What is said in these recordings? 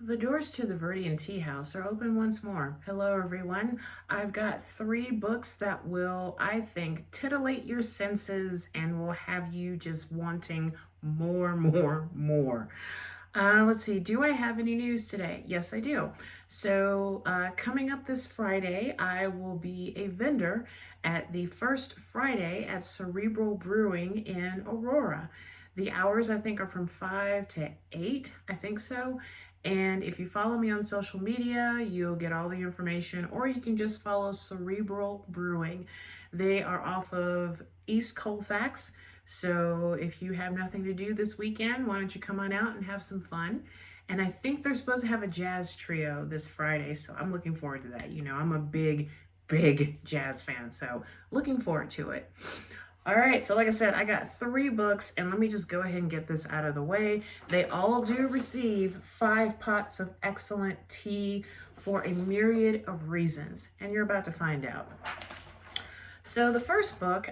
The doors to the Viridian Tea House are open once more. Hello, everyone. I've got 3 books that will, I think, titillate your senses and will have you just wanting more, more, more. Let's see, do I have any news today? Yes, I do. So, coming up this Friday, I will be a vendor at the first Friday at Cerebral Brewing in Aurora. The hours, I think, are from 5 to 8, I think so. And if you follow me on social media, you'll get all the information, or you can just follow Cerebral Brewing. They are off of East Colfax. So if you have nothing to do this weekend, why don't you come on out and have some fun? And I think they're supposed to have a jazz trio this Friday, so I'm looking forward to that. You know, I'm a big, big jazz fan, so looking forward to it. All right, so like I said, I got 3 books, and let me just go ahead and get this out of the way. They all do receive 5 pots of excellent tea for a myriad of reasons, and you're about to find out. So the first book,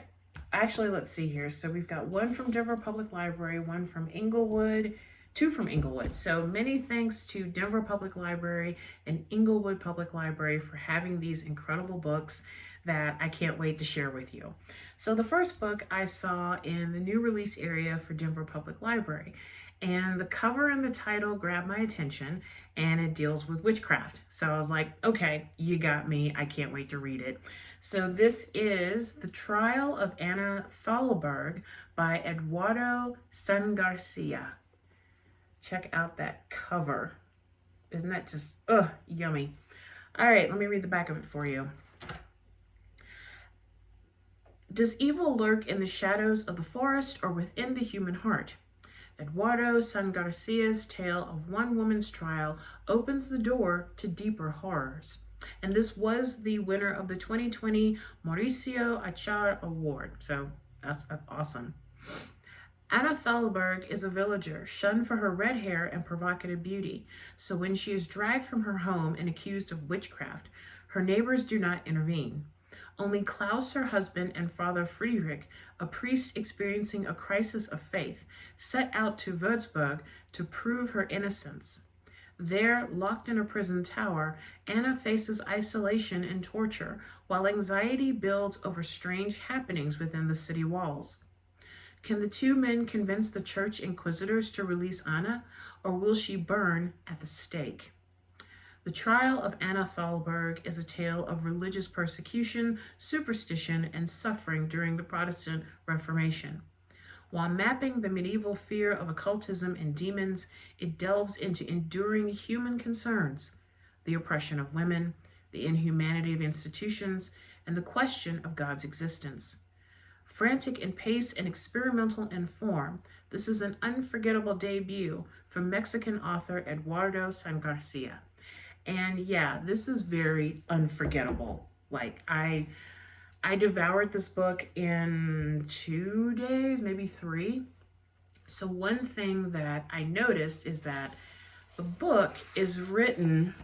actually, let's see here. So we've got 1 from Denver Public Library, 1 from Inglewood, 2 from Inglewood. So many thanks to Denver Public Library and Inglewood Public Library for having these incredible books that I can't wait to share with you. So the first book I saw in the new release area for Denver Public Library, and the cover and the title grabbed my attention, and it deals with witchcraft. So I was like, okay, you got me. I can't wait to read it. So this is The Trial of Anna Thalberg by Eduardo Sangarcia. Check out that cover. Isn't that just, yummy. All right, let me read the back of it for you. Does evil lurk in the shadows of the forest or within the human heart? Eduardo Sangarcia's tale of one woman's trial opens the door to deeper horrors. And this was the winner of the 2020 Mauricio Achar Award. So that's awesome. Anna Thalberg is a villager, shunned for her red hair and provocative beauty. So when she is dragged from her home and accused of witchcraft, her neighbors do not intervene. Only Klaus, her husband, and Father Friedrich, a priest experiencing a crisis of faith, set out to Würzburg to prove her innocence. There, locked in a prison tower, Anna faces isolation and torture, while anxiety builds over strange happenings within the city walls. Can the 2 men convince the church inquisitors to release Anna, or will she burn at the stake? The Trial of Anna Thalberg is a tale of religious persecution, superstition, and suffering during the Protestant Reformation. While mapping the medieval fear of occultism and demons, it delves into enduring human concerns, the oppression of women, the inhumanity of institutions, and the question of God's existence. Frantic in pace and experimental in form, this is an unforgettable debut from Mexican author Eduardo Sangarcia. And yeah, this is very unforgettable. Like I devoured this book in 2 days, maybe 3. So one thing that I noticed is that the book is written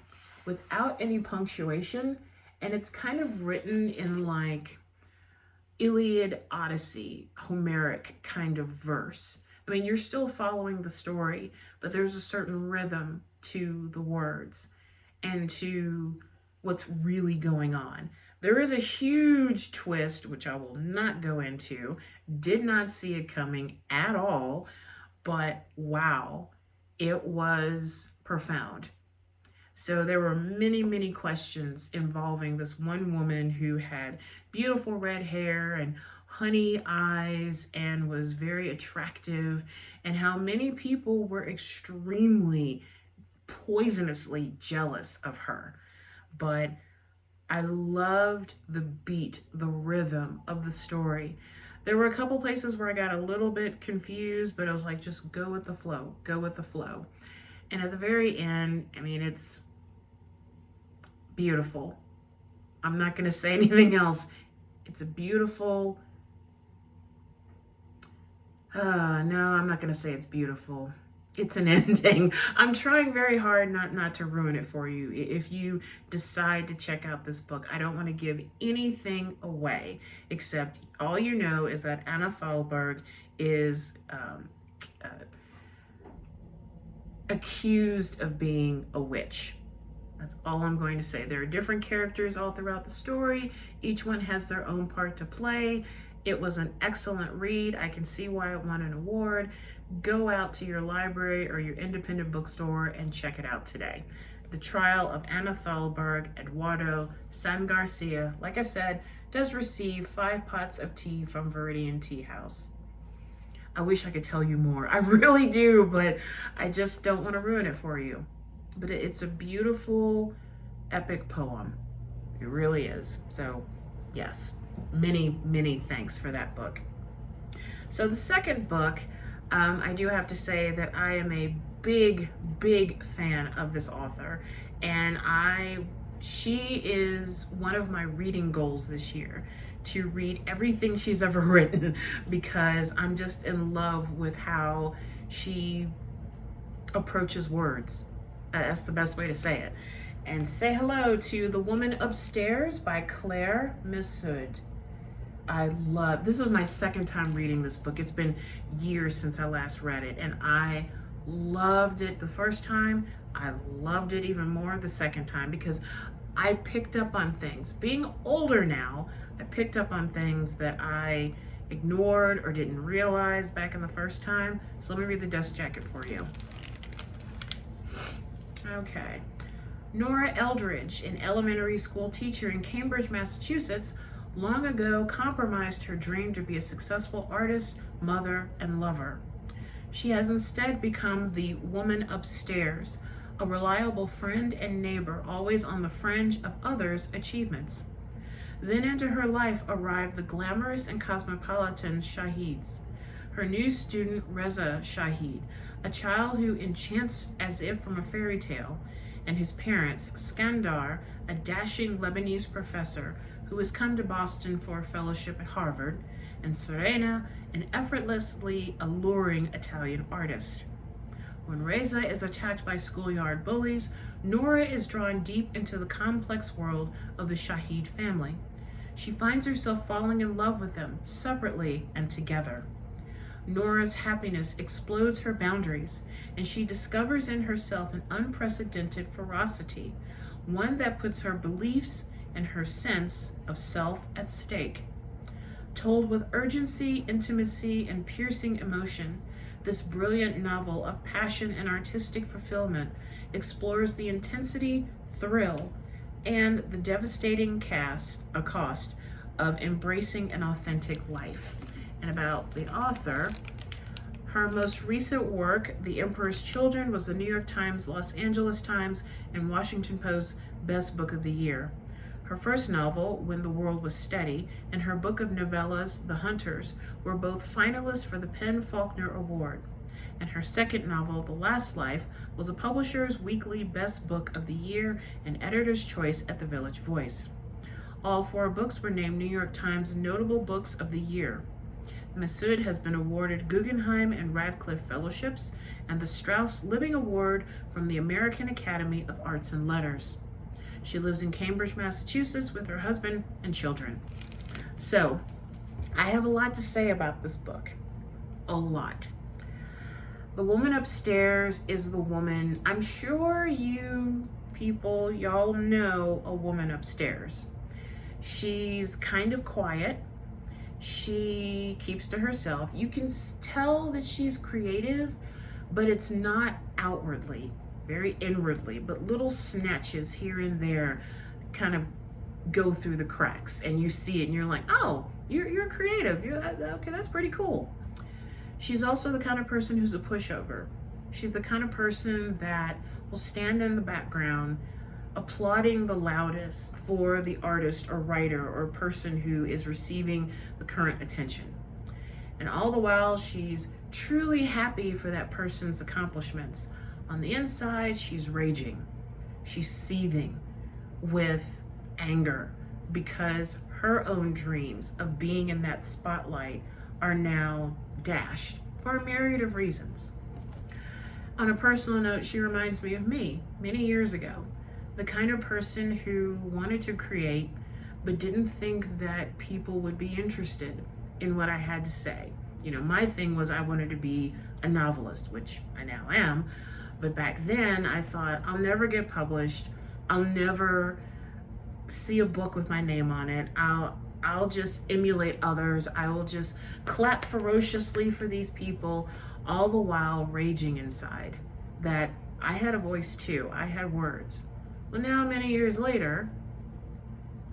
without any punctuation, and it's kind of written in like Iliad, Odyssey, Homeric kind of verse. I mean, you're still following the story, but there's a certain rhythm to the words and to what's really going on. There is a huge twist, which I will not go into. Did not see it coming at all, but wow, it was profound. So there were many, many questions involving this one woman who had beautiful red hair and honey eyes and was very attractive, and how many people were extremely poisonously jealous of her. But I loved the beat, the rhythm of the story. There were a couple places where I got a little bit confused, but I was like, just go with the flow, go with the flow. And at the very end, I mean, it's beautiful. I'm not going to say anything else. It's a beautiful, no, I'm not going to say it's beautiful. It's an ending. I'm trying very hard not to ruin it for you. If you decide to check out this book, I don't want to give anything away, except all you know is that Anna Thalberg is accused of being a witch. That's all I'm going to say. There are different characters all throughout the story. Each one has their own part to play. It was an excellent read. I can see why it won an award. Go out to your library or your independent bookstore and check it out today. The Trial of Anna Thalberg, Eduardo Sangarcia, like I said, does receive 5 pots of tea from Viridian Tea House. I wish I could tell you more. I really do, but I just don't want to ruin it for you. But it's a beautiful, epic poem. It really is. So, yes, many thanks for that book. So the second book, I do have to say that I am a big fan of this author, and she is one of my reading goals this year, to read everything she's ever written, because I'm just in love with how she approaches words. That's the best way to say it. And say hello to The Woman Upstairs by Claire Messud. This is my second time reading this book. It's been years since I last read it, and I loved it the first time. I loved it even more the second time, because I picked up on things. Being older now, I picked up on things that I ignored or didn't realize back in the first time. So let me read the dust jacket for you. Okay. Nora Eldridge, an elementary school teacher in Cambridge, Massachusetts, long ago compromised her dream to be a successful artist, mother, and lover. She has instead become the woman upstairs, a reliable friend and neighbor, always on the fringe of others' achievements. Then into her life arrived the glamorous and cosmopolitan Shahids. Her new student, Reza Shahid, a child who enchants as if from a fairy tale, and his parents, Skandar, a dashing Lebanese professor who has come to Boston for a fellowship at Harvard, and Serena, an effortlessly alluring Italian artist. When Reza is attacked by schoolyard bullies, Nora is drawn deep into the complex world of the Shahid family. She finds herself falling in love with them, separately and together. Nora's happiness explodes her boundaries, and she discovers in herself an unprecedented ferocity, one that puts her beliefs and her sense of self at stake. Told with urgency, intimacy, and piercing emotion, this brilliant novel of passion and artistic fulfillment explores the intensity, thrill, and the devastating cost of embracing an authentic life. And about the author, her most recent work, The Emperor's Children, was the New York Times, Los Angeles Times, and Washington Post Best Book of the Year. Her first novel, When the World Was Steady, and her book of novellas, The Hunters, were both finalists for the PEN/Faulkner Award. And her second novel, The Last Life, was a Publisher's Weekly Best Book of the Year and Editor's Choice at the Village Voice. All 4 books were named New York Times Notable Books of the Year. Messud has been awarded Guggenheim and Radcliffe Fellowships and the Strauss Living Award from the American Academy of Arts and Letters. She lives in Cambridge, Massachusetts with her husband and children. So, I have a lot to say about this book. A lot. The Woman Upstairs is the woman, I'm sure you people, y'all know a woman upstairs. She's kind of quiet. She keeps to herself. You can tell that she's creative, but it's not outwardly, very inwardly, but little snatches here and there kind of go through the cracks, and you see it and you're like, oh, you're creative. Okay, that's pretty cool. She's also the kind of person who's a pushover. She's the kind of person that will stand in the background applauding the loudest for the artist or writer or person who is receiving the current attention. And all the while, she's truly happy for that person's accomplishments. On the inside, she's raging. She's seething with anger because her own dreams of being in that spotlight are now dashed for a myriad of reasons. On a personal note, she reminds me of me many years ago, the kind of person who wanted to create but didn't think that people would be interested in what I had to say. You know, my thing was I wanted to be a novelist, which I now am, But back then, I thought, I'll never get published. I'll never see a book with my name on it. I'll just emulate others. I will just clap ferociously for these people, all the while raging inside that I had a voice too. I had words. Well, now many years later,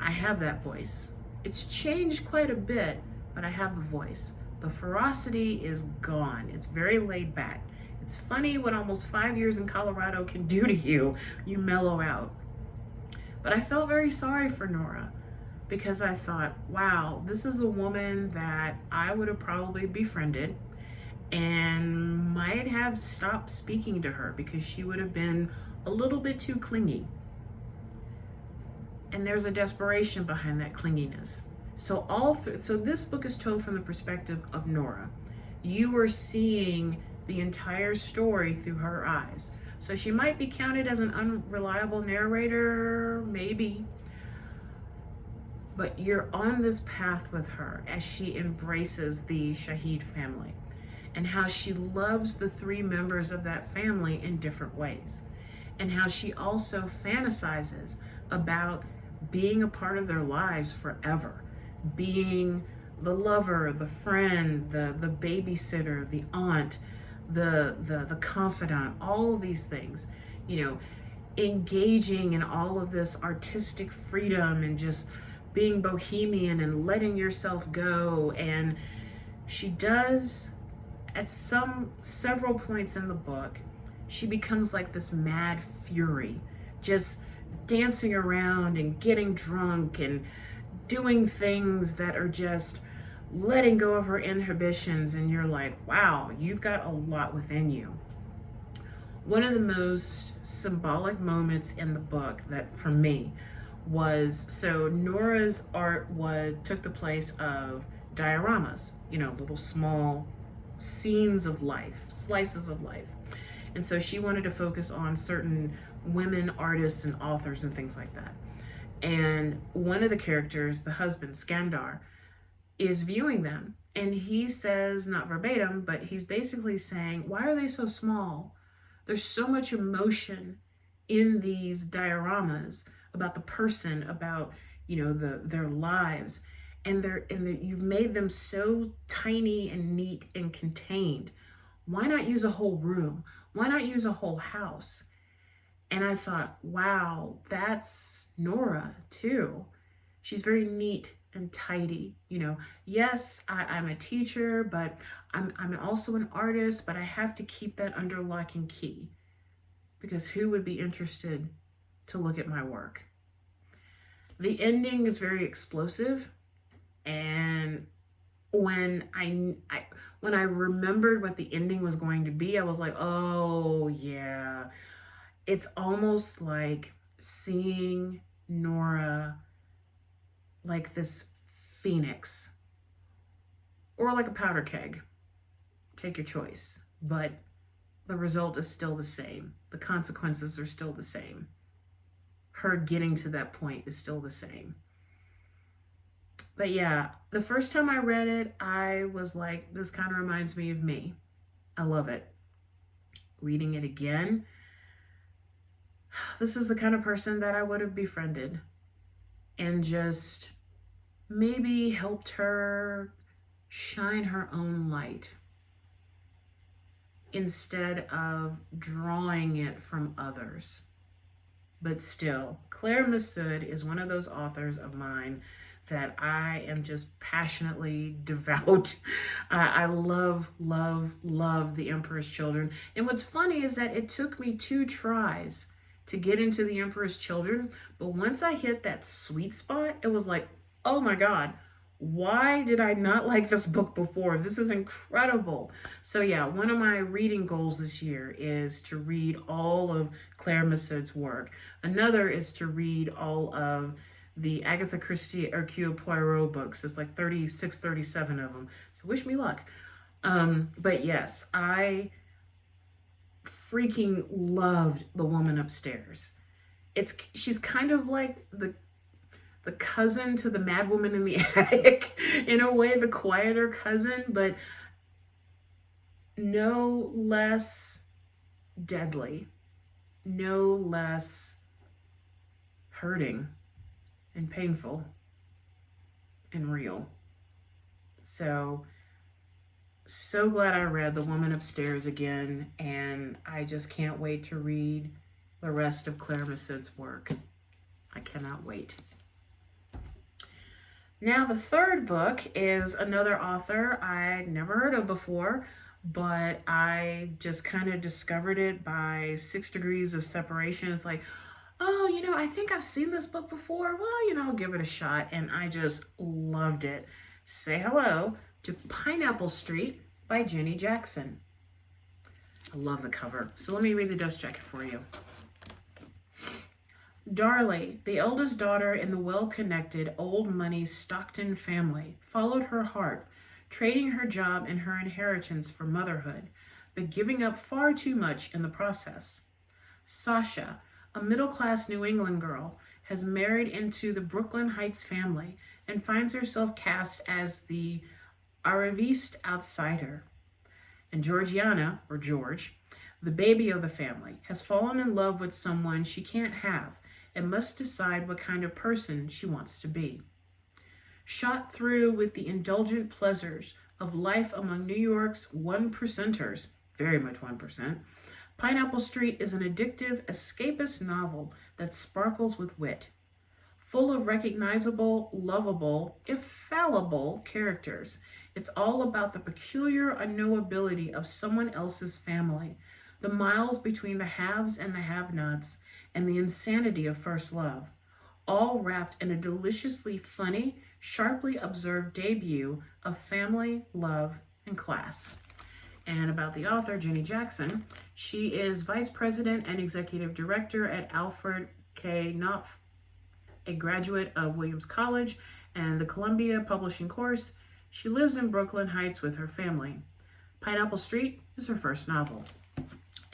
I have that voice. It's changed quite a bit, but I have the voice. The ferocity is gone. It's very laid back. It's funny what almost 5 years in Colorado can do to you. You mellow out. But I felt very sorry for Nora because I thought, wow, this is a woman that I would have probably befriended and might have stopped speaking to her because she would have been a little bit too clingy. And there's a desperation behind that clinginess. So so this book is told from the perspective of Nora. You are seeing the entire story through her eyes. So she might be counted as an unreliable narrator, maybe. But you're on this path with her as she embraces the Shahid family and how she loves the 3 members of that family in different ways. And how she also fantasizes about being a part of their lives forever, being the lover, the friend, the babysitter, the aunt, the confidant, all of these things, you know, engaging in all of this artistic freedom and just being bohemian and letting yourself go. And she does, at several points in the book, she becomes like this mad fury, just dancing around and getting drunk and doing things that are just letting go of her inhibitions. And you're like, wow, you've got a lot within you. One of the most symbolic moments in the book that for me was, so Nora's art took the place of dioramas, you know, little small scenes of life, slices of life. And so she wanted to focus on certain women artists and authors and things like that. And one of the characters, the husband, Skandar, is viewing them. And he says, not verbatim, but he's basically saying, why are they so small? There's so much emotion in these dioramas about the person, about, you know, their lives. And you've made them so tiny and neat and contained. Why not use a whole room? Why not use a whole house? And I thought, wow, that's Nora too. She's very neat and tidy. You know, yes, I'm a teacher, but I'm also an artist, but I have to keep that under lock and key because who would be interested to look at my work? The ending is very explosive. And when I remembered what the ending was going to be, I was like, oh yeah. It's almost like seeing Nora like this phoenix or like a powder keg. Take your choice. But the result is still the same. The consequences are still the same. Her getting to that point is still the same. But yeah, the first time I read it, I was like, this kind of reminds me of me. I love it. Reading it again, this is the kind of person that I would have befriended and just maybe helped her shine her own light instead of drawing it from others. But still, Claire Messud is one of those authors of mine that I am just passionately devout. I love, love, love The Emperor's Children. And what's funny is that it took me 2 tries to get into The Emperor's Children. But once I hit that sweet spot, it was like, oh my God, why did I not like this book before? This is incredible. So yeah, one of my reading goals this year is to read all of Claire Messud's work. Another is to read all of the Agatha Christie Hercule Poirot books. It's like 36, 37 of them. So wish me luck. But yes, I freaking loved The Woman Upstairs. She's kind of like the cousin to the Mad Woman in the Attic, in a way, the quieter cousin, but no less deadly, no less hurting and painful and real. So glad I read The Woman Upstairs again, and I just can't wait to read the rest of Claire Messud's work. I cannot wait. Now, the third book is another author I'd never heard of before, but I just kind of discovered it by 6 Degrees of Separation. It's like, oh, I think I've seen this book before. Well, I'll give it a shot. And I just loved it. Say hello to Pineapple Street by Jenny Jackson. I love the cover. So let me read the dust jacket for you. Darlie, the eldest daughter in the well-connected, old-money Stockton family, followed her heart, trading her job and her inheritance for motherhood, but giving up far too much in the process. Sasha, a middle-class New England girl, has married into the Brooklyn Heights family and finds herself cast as the arriviste outsider. And Georgiana, or George, the baby of the family, has fallen in love with someone she can't have and must decide what kind of person she wants to be. Shot through with the indulgent pleasures of life among New York's 1%ers, very much 1%, Pineapple Street is an addictive, escapist novel that sparkles with wit. Full of recognizable, lovable, if fallible characters, it's all about the peculiar unknowability of someone else's family, the miles between the haves and the have-nots, and the insanity of first love, all wrapped in a deliciously funny, sharply observed debut of family, love, and class. And about the author, Jenny Jackson, she is Vice President and Executive Director at Alfred K. Knopf, a graduate of Williams College and the Columbia Publishing course. She lives in Brooklyn Heights with her family. Pineapple Street is her first novel.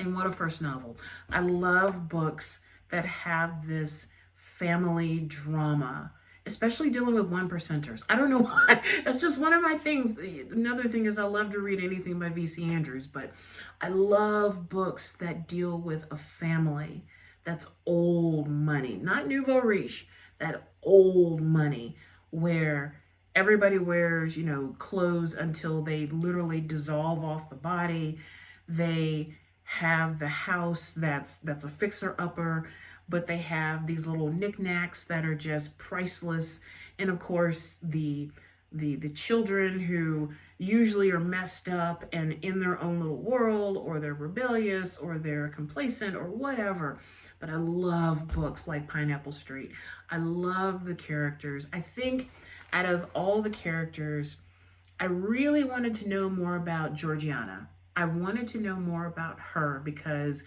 And what a first novel. I love books that have this family drama, especially dealing with 1%ers. I don't know why. That's just one of my things. Another thing is I love to read anything by V.C. Andrews, but I love books that deal with a family that's old money, not nouveau riche, that old money where everybody wears, clothes until they literally dissolve off the body. They have the house that's a fixer-upper, but they have these little knickknacks that are just priceless. And of course, the children who usually are messed up and in their own little world, or they're rebellious, or they're complacent, or whatever. But I love books like Pineapple Street. I love the characters. I think out of all the characters, I really wanted to know more about Georgiana. I wanted to know more about her because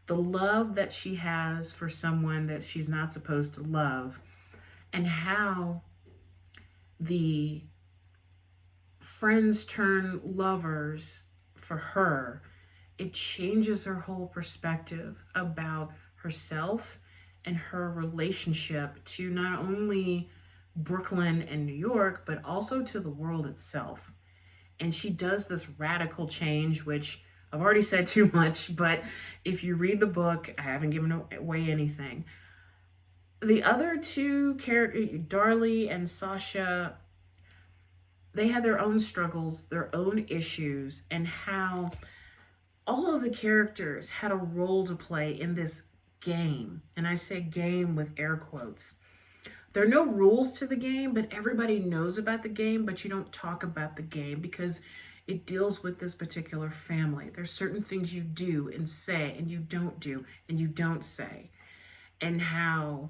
the love that she has for someone that she's not supposed to love, and how the friends turn lovers for her, it changes her whole perspective about herself and her relationship to not only Brooklyn and New York, but also to the world itself. And she does this radical change, which I've already said too much, but if you read the book, I haven't given away anything. The other two characters, Darlie and Sasha, they had their own struggles, their own issues, and how all of the characters had a role to play in this game. And I say game with air quotes. There are no rules to the game, but everybody knows about the game, but you don't talk about the game because it deals with this particular family. There's certain things you do and say, and you don't do, and you don't say, and how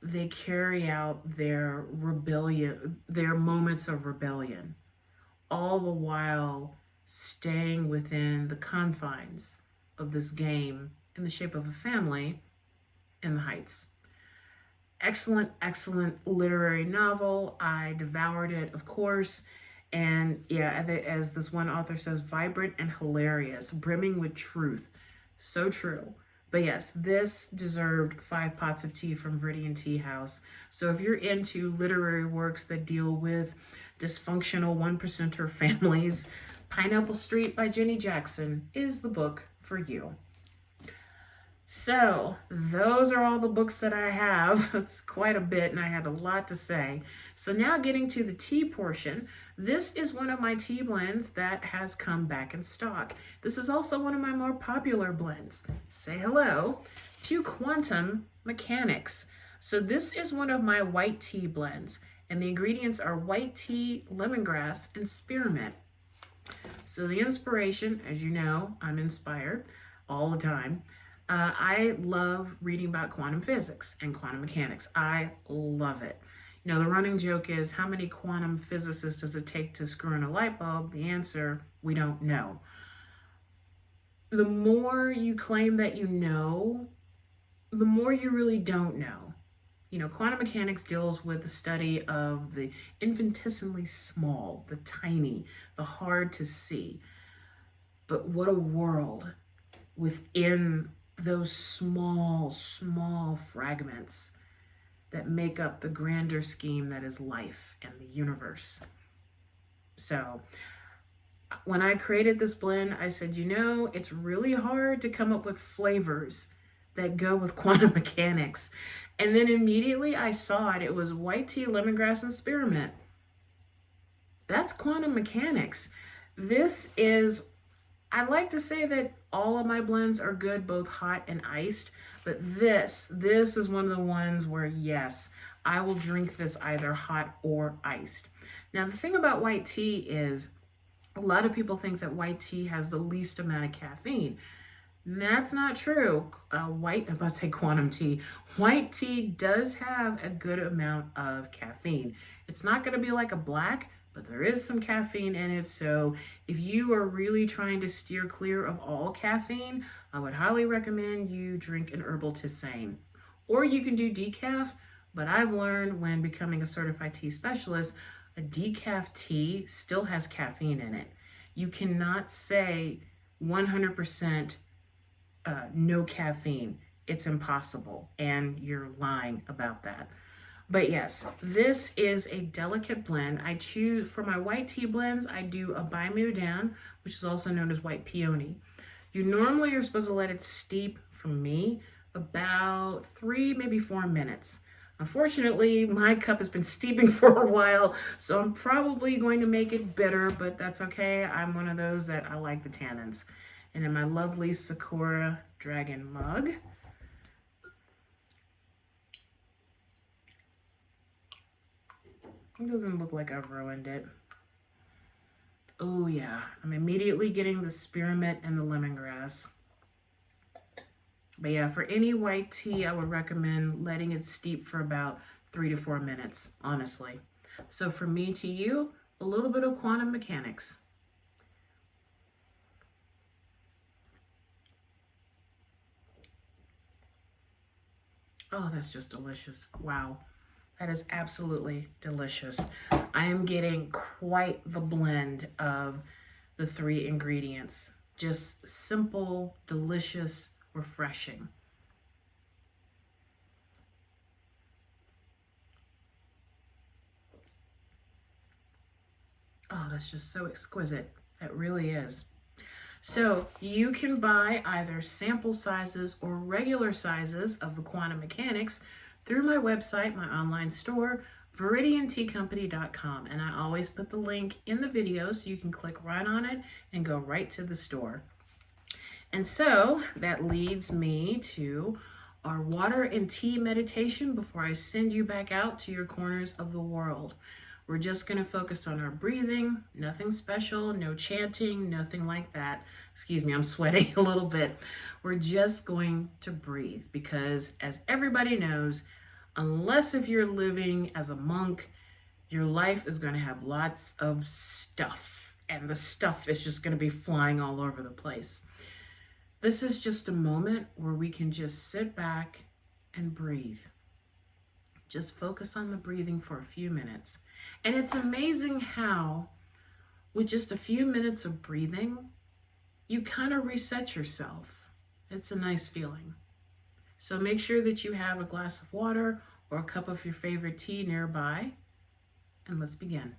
they carry out their rebellion, their moments of rebellion, all the while staying within the confines of this game in the shape of a family in the Heights. Excellent, excellent literary novel. I devoured it, of course. And yeah, as this one author says, vibrant and hilarious, brimming with truth. So true. But yes, this deserved 5 pots of tea from Viridian Tea House. So if you're into literary works that deal with dysfunctional 1%er families, Pineapple Street by Jenny Jackson is the book for you. So, those are all the books that I have. It's quite a bit, and I had a lot to say. So, now getting to the tea portion, this is one of my tea blends that has come back in stock. This is also one of my more popular blends. Say hello to Quantum Mechanics. So, this is one of my white tea blends, and the ingredients are white tea, lemongrass, and spearmint. So, the inspiration, as you know, I'm inspired all the time. I love reading about quantum physics and quantum mechanics. I love it. You know, the running joke is, how many quantum physicists does it take to screw in a light bulb? The answer, we don't know. The more you claim that you know, the more you really don't know. You know, quantum mechanics deals with the study of the infinitesimally small, the tiny, the hard to see. But what a world within those small, small fragments that make up the grander scheme that is life and the universe. So when I created this blend, I said, you know, it's really hard to come up with flavors that go with quantum mechanics. And then immediately I saw it. It was white tea, lemongrass, and spearmint. That's quantum mechanics. This is, I like to say that all of my blends are good, both hot and iced, but this is one of the ones where, yes, I will drink this either hot or iced. Now, the thing about white tea is a lot of people think that white tea has the least amount of caffeine. That's not true. I'm about to say quantum tea. White tea does have a good amount of caffeine. It's not going to be like a black, but there is some caffeine in it. So if you are really trying to steer clear of all caffeine, I would highly recommend you drink an herbal tisane. Or you can do decaf, but I've learned when becoming a certified tea specialist, a decaf tea still has caffeine in it. You cannot say 100% no caffeine. It's impossible, and you're lying about that. But yes, this is a delicate blend. I choose, for my white tea blends, I do a Baimu down, which is also known as white peony. You normally are supposed to let it steep, for me, about 3, maybe 4 minutes. Unfortunately, my cup has been steeping for a while, so I'm probably going to make it bitter, but that's okay. I'm one of those that I like the tannins. And in my lovely Sakura Dragon mug, it doesn't look like I've ruined it. Oh yeah, I'm immediately getting the spearmint and the lemongrass. But yeah, for any white tea, I would recommend letting it steep for about 3 to 4 minutes, honestly. So for me to you, a little bit of quantum mechanics. Oh, that's just delicious. Wow. That is absolutely delicious. I am getting quite the blend of the 3 ingredients. Just simple, delicious, refreshing. Oh, that's just so exquisite. It really is. So you can buy either sample sizes or regular sizes of the quantum mechanics through my website, my online store, viridianteacompany.com. And I always put the link in the video so you can click right on it and go right to the store. And so that leads me to our water and tea meditation before I send you back out to your corners of the world. We're just going to focus on our breathing, nothing special, no chanting, nothing like that. Excuse me, I'm sweating a little bit. We're just going to breathe because, as everybody knows, unless if you're living as a monk, your life is going to have lots of stuff, and the stuff is just going to be flying all over the place. This is just a moment where we can just sit back and breathe. Just focus on the breathing for a few minutes. And it's amazing how, with just a few minutes of breathing, you kind of reset yourself. It's a nice feeling. So make sure that you have a glass of water or a cup of your favorite tea nearby, and let's begin.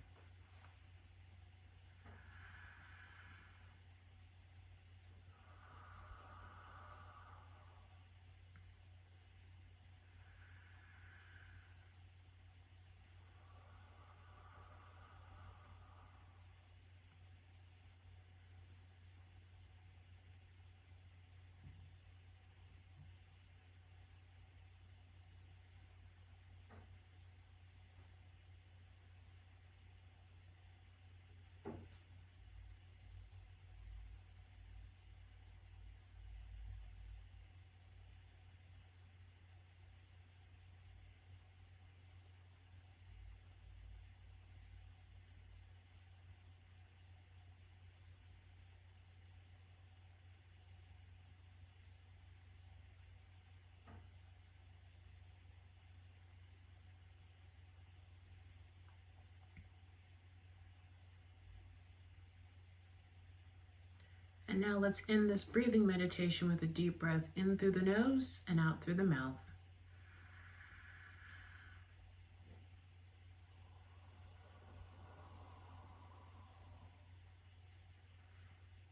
And now let's end this breathing meditation with a deep breath in through the nose and out through the mouth.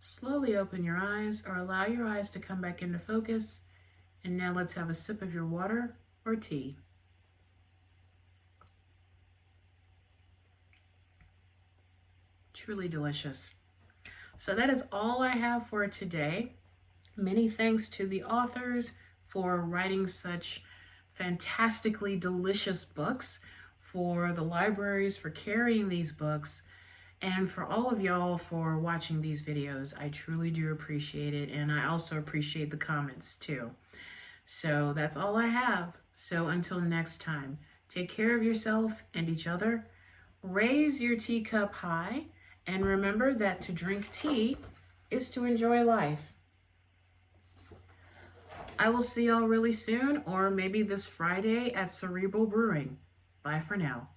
Slowly open your eyes or allow your eyes to come back into focus. And now let's have a sip of your water or tea. Truly delicious. So that is all I have for today. Many thanks to the authors for writing such fantastically delicious books, for the libraries for carrying these books, and for all of y'all for watching these videos. I truly do appreciate it, and I also appreciate the comments too. So that's all I have. So until next time, take care of yourself and each other. Raise your teacup high, and remember that to drink tea is to enjoy life. I will see y'all really soon, or maybe this Friday at Cerebral Brewing. Bye for now.